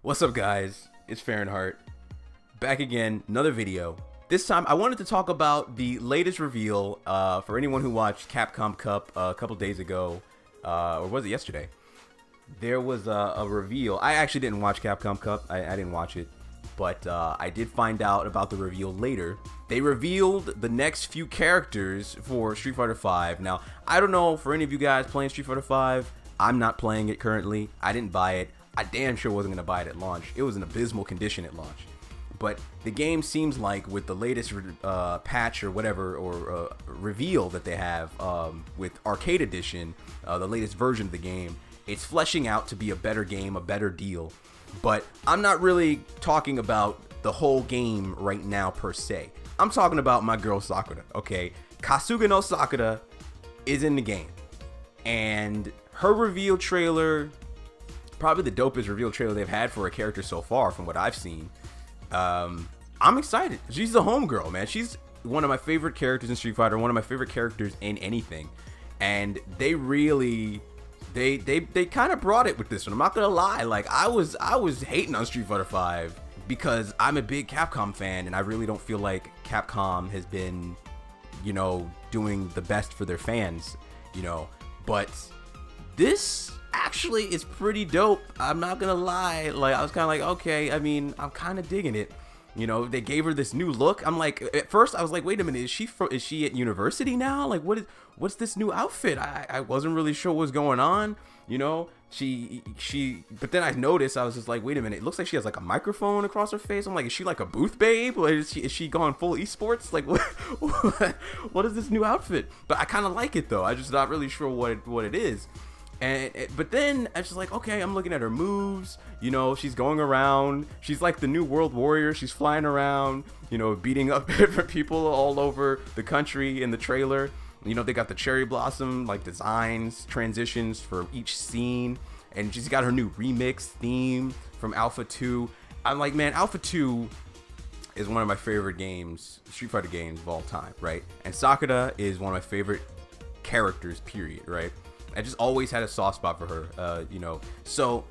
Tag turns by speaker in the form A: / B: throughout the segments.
A: What's up, guys? It's Fahrenheit. Back again, another video. This time, I wanted to talk about the latest reveal for anyone who watched Capcom Cup a couple days ago, or was it yesterday? There was a reveal. I actually didn't watch Capcom Cup. I didn't watch it, but I did find out about the reveal later. They revealed the next few characters for Street Fighter V. Now, I don't know for any of you guys playing Street Fighter V. I'm not playing it currently. I didn't buy it. I damn sure wasn't going to buy it at launch. It was in abysmal condition at launch. But the game seems like with the latest patch or whatever, or reveal that they have with Arcade Edition, the latest version of the game, it's fleshing out to be a better game, a better deal. But I'm not really talking about the whole game right now per se. I'm talking about my girl Sakura, okay? Kasuga no Sakura is in the game. And her reveal trailer, probably the dopest reveal trailer they've had for a character so far from what I've seen. I'm excited. She's the homegirl, man. She's one of my favorite characters in Street Fighter, one of my favorite characters in anything. And they really, they kind of brought it with this one. I'm not gonna lie. Like I was hating on Street Fighter V because I'm a big Capcom fan, and I really don't feel like Capcom has been, you know, doing the best for their fans, you know. But this actually is pretty dope. I'm not gonna lie. Like I was kind of like, okay, I mean, I'm kind of digging it. You know, they gave her this new look. I'm like, at first I was like, wait a minute, is she at university now? Like, what's this new outfit? I wasn't really sure what was going on. You know, but then I noticed, I was just like, wait a minute, it looks like she has like a microphone across her face. I'm like, is she like a booth babe? Or is she going full esports? Like, what is this new outfit? But I kind of like it though. I'm just not really sure what it is. But then I was just like, okay, I'm looking at her moves, you know, she's going around, she's like the new world warrior, she's flying around, you know, beating up different people all over the country in the trailer. You know, they got the cherry blossom, like designs, transitions for each scene, and she's got her new remix theme from Alpha 2. I'm like, man, Alpha 2 is one of my favorite games, Street Fighter games of all time, right? And Sakura is one of my favorite characters, period, right? I just always had a soft spot for her, you know. So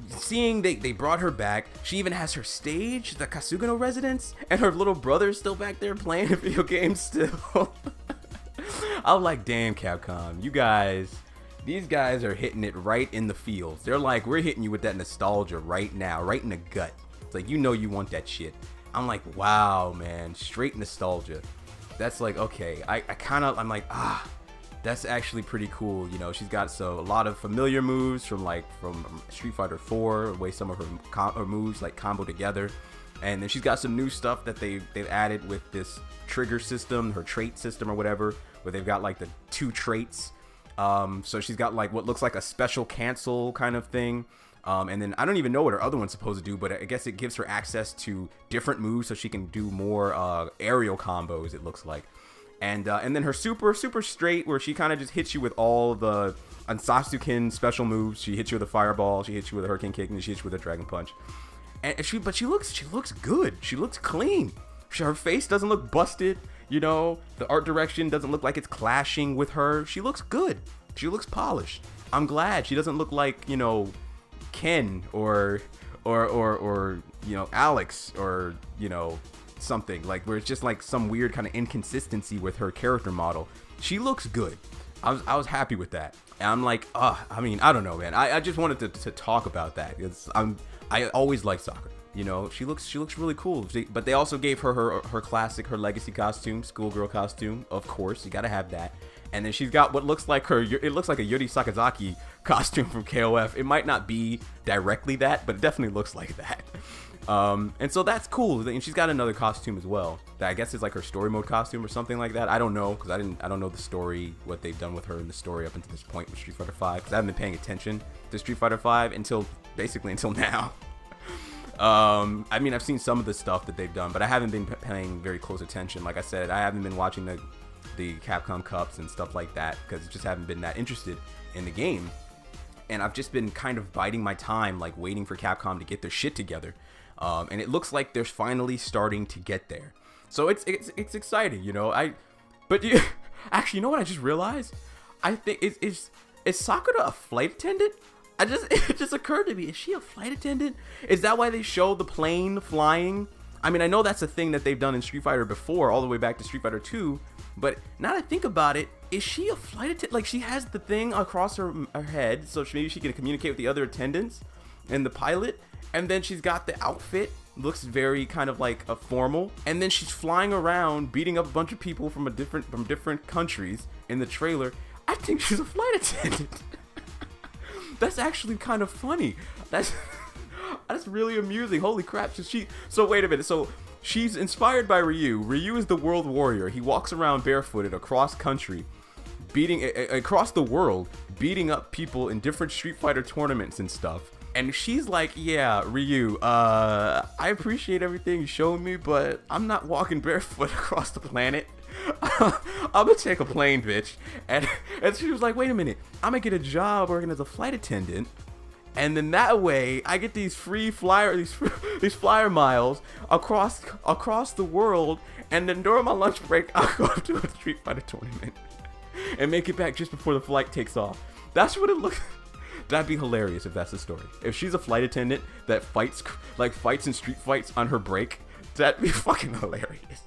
A: seeing they brought her back, she even has her stage, the Kasugano residence, and her little brother's still back there playing video games still. I'm like, damn, Capcom, these guys are hitting it right in the feels. They're like, we're hitting you with that nostalgia right now, right in the gut. It's like, you know, you want that shit. I'm like, wow, man, straight nostalgia. That's like, okay, I'm like, that's actually pretty cool. You know, she's got a lot of familiar moves from Street Fighter 4, the way some of her moves like combo together. And then she's got some new stuff that they've added with this trigger system, her trait system or whatever, where they've got like the 2 traits. So she's got like what looks like a special cancel kind of thing. And then I don't even know what her other one's supposed to do, but I guess it gives her access to different moves so she can do more aerial combos, it looks like. And then her super straight, where she kind of just hits you with all the Ansatsuken special moves. She hits you with a fireball, she hits you with a hurricane kick, and then she hits you with a dragon punch. And she looks good. She looks clean. Her face doesn't look busted. You know, the art direction doesn't look like it's clashing with her. She looks good. She looks polished. I'm glad she doesn't look like, you know, Ken or you know, Alex, or you know, something like where it's just like some weird kind of inconsistency with her character model. She looks good. I was happy with that. And I'm like, I mean, I don't know, man. I just wanted to talk about that. I always liked Sakura. You know, she looks really cool. But they also gave her classic, her legacy costume, schoolgirl costume. Of course, you gotta have that. And then she's got what looks like it looks like a Yuri Sakazaki costume from KOF. It might not be directly that, but it definitely looks like that. And so that's cool. And she's got another costume as well that I guess is like her story mode costume or something like that. I don't know, because I don't know the story, what they've done with her in the story up until this point with Street Fighter V, because I haven't been paying attention to Street Fighter V until now. I mean, I've seen some of the stuff that they've done, but I haven't been paying very close attention. Like I said, I haven't been watching the Capcom Cups and stuff like that because I just haven't been that interested in the game. And I've just been kind of biding my time, like waiting for Capcom to get their shit together. And it looks like they're finally starting to get there. So it's exciting, you know. Actually, you know what I just realized? I think is Sakura a flight attendant, it just occurred to me, is she a flight attendant? Is that why they show the plane flying? I mean, I know that's a thing that they've done in Street Fighter before, all the way back to Street Fighter 2, but now that I think about it, is she a flight attendant? Like, she has the thing across her head, so maybe she can communicate with the other attendants and the pilot, and then she's got the outfit, looks very kind of like a formal, and then she's flying around beating up a bunch of people from different countries in the trailer. I think she's a flight attendant. That's actually kind of funny. That's really amusing. Holy crap. So wait a minute. So she's inspired by Ryu. Ryu is the world warrior. He walks around barefooted across country, across the world, beating up people in different Street Fighter tournaments and stuff. And she's like, yeah, Ryu, I appreciate everything you showed me, but I'm not walking barefoot across the planet. I'm gonna take a plane, bitch. And she was like, wait a minute, I'm gonna get a job working as a flight attendant, and then that way I get these free flyer these flyer miles across the world, and then during my lunch break I'll go to a Street Fighter tournament and make it back just before the flight takes off. That's what it looks. That'd be hilarious if that's the story. If she's a flight attendant that fights in street fights on her break, that'd be fucking hilarious.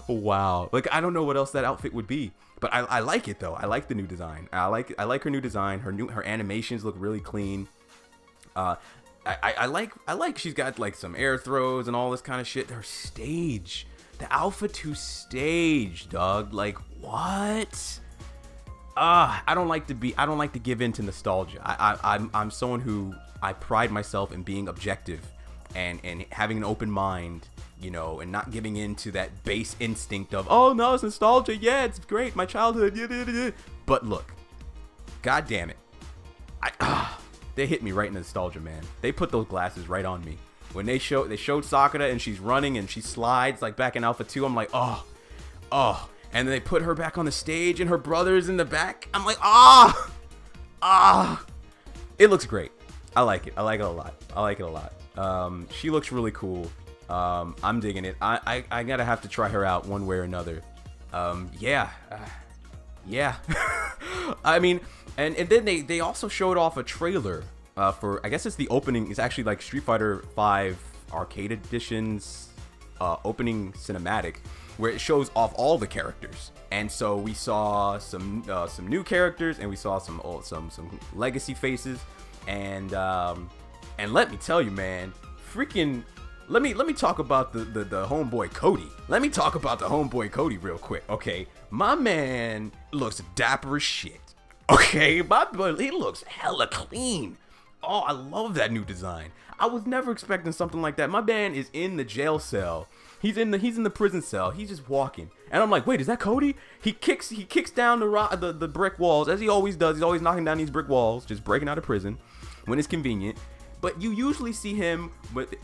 A: Wow. Like, I don't know what else that outfit would be, but I like it though. I like the new design. I like her new design. Her animations look really clean. I like she's got like some air throws and all this kind of shit. Her stage, the Alpha 2 stage, dog. Like, what? I don't like to give in to nostalgia. I'm someone who, I pride myself in being objective and having an open mind, you know, and not giving in to that base instinct of, oh no, it's nostalgia, yeah, it's great, my childhood, yeah. But look, god damn it, they hit me right in the nostalgia, man. They put those glasses right on me when they showed Sakura and she's running and she slides like back in Alpha 2. I'm like, oh. And then they put her back on the stage and her brother's in the back. I'm like, it looks great. I like it a lot. She looks really cool. I'm digging it. I gotta have to try her out one way or another. Yeah. I mean, and then they also showed off a trailer for, I guess it's the opening. It's actually like Street Fighter 5 Arcade Edition's opening cinematic, where it shows off all the characters. And so we saw some new characters, and we saw some legacy faces, and let me tell you, man, freaking, let me talk about the homeboy Cody. Let me talk about the homeboy Cody real quick, okay? My man looks dapper as shit. Okay, my boy, he looks hella clean. Oh, I love that new design. I was never expecting something like that. My man is in the jail cell. He's in the prison cell. He's just walking, and I'm like, wait, is that Cody? He kicks down the brick walls, as he always does. He's always knocking down these brick walls, just breaking out of prison when it's convenient. But you usually see him with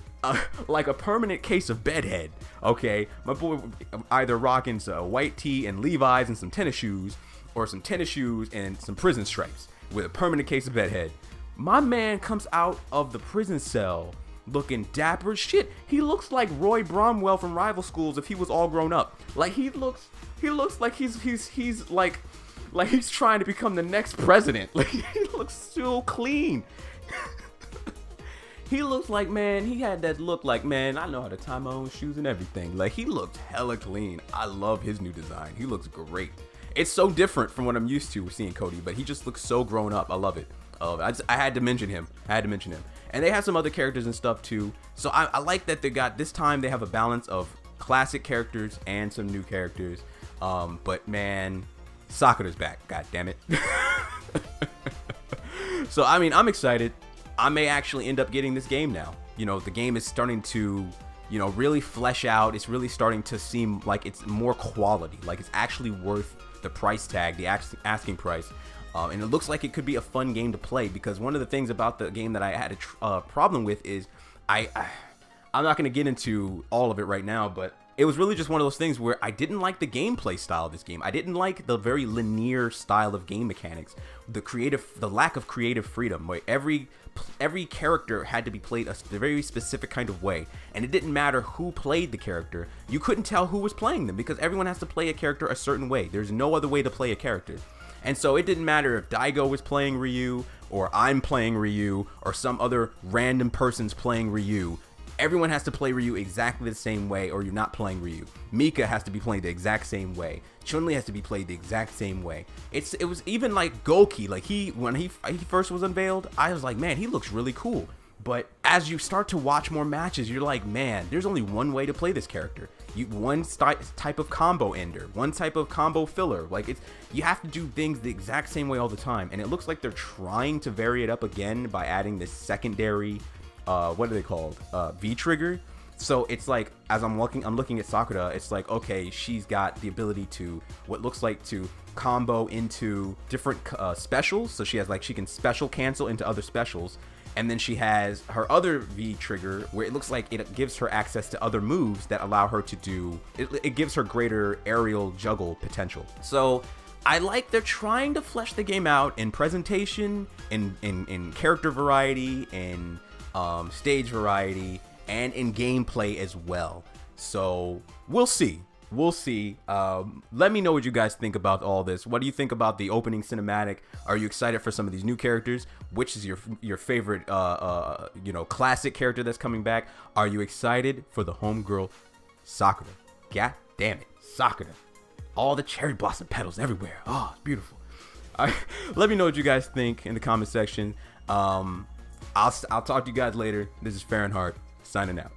A: like a permanent case of bedhead. Okay, my boy either rocking a white tee and Levi's and some tennis shoes, or some tennis shoes and some prison stripes with a permanent case of bedhead. My man comes out of the prison cell looking dapper as shit. He looks like Roy Bromwell from Rival Schools if he was all grown up. Like, he looks like he's like he's trying to become the next president. Like, he looks so clean. He looks like, man, he had that look like, man, I know how to tie my own shoes and everything. Like, he looked hella clean. I love his new design. He looks great. It's so different from what I'm used to seeing Cody, but he just looks so grown up. I love it. I had to mention him. And they have some other characters and stuff too. So I like that this time they have a balance of classic characters and some new characters. But man, Sakura's back. God damn it. So, I mean, I'm excited. I may actually end up getting this game now. You know, the game is starting to, you know, really flesh out. It's really starting to seem like it's more quality. Like, it's actually worth the price tag, the asking price. And it looks like it could be a fun game to play, because one of the things about the game that I had a problem with is I'm not going to get into all of it right now, but it was really just one of those things where I didn't like the gameplay style of this game. I didn't like the very linear style of game mechanics, the lack of creative freedom, where every character had to be played a very specific kind of way, and it didn't matter who played the character. You couldn't tell who was playing them because everyone has to play a character a certain way. There's no other way to play a character. And so it didn't matter if Daigo was playing Ryu, or I'm playing Ryu, or some other random person's playing Ryu. Everyone has to play Ryu exactly the same way, or you're not playing Ryu. Mika has to be playing the exact same way. Chun-Li has to be played the exact same way. It was even like Goki. Like when he first was unveiled, I was like, man, he looks really cool. But as you start to watch more matches, you're like, man, there's only one way to play this character. One type of combo ender, one type of combo filler. Like you have to do things the exact same way all the time. And it looks like they're trying to vary it up again by adding this secondary, what are they called? V trigger. So it's like, as I'm looking at Sakura, it's like, okay, she's got the ability to, what looks like to combo into different specials. So she can special cancel into other specials. And then she has her other V trigger where it looks like it gives her access to other moves that allow her to do, it gives her greater aerial juggle potential. So I like they're trying to flesh the game out in presentation, in character variety, in stage variety, and in gameplay as well. So we'll see. We'll see. Let me know what you guys think about all this. What do you think about the opening cinematic? Are you excited for some of these new characters? Which is your favorite, classic character that's coming back? Are you excited for the homegirl Sakura? God damn it, Sakura! All the cherry blossom petals everywhere. Oh, it's beautiful. All right, let me know what you guys think in the comment section. I'll talk to you guys later. This is Farron Hart signing out.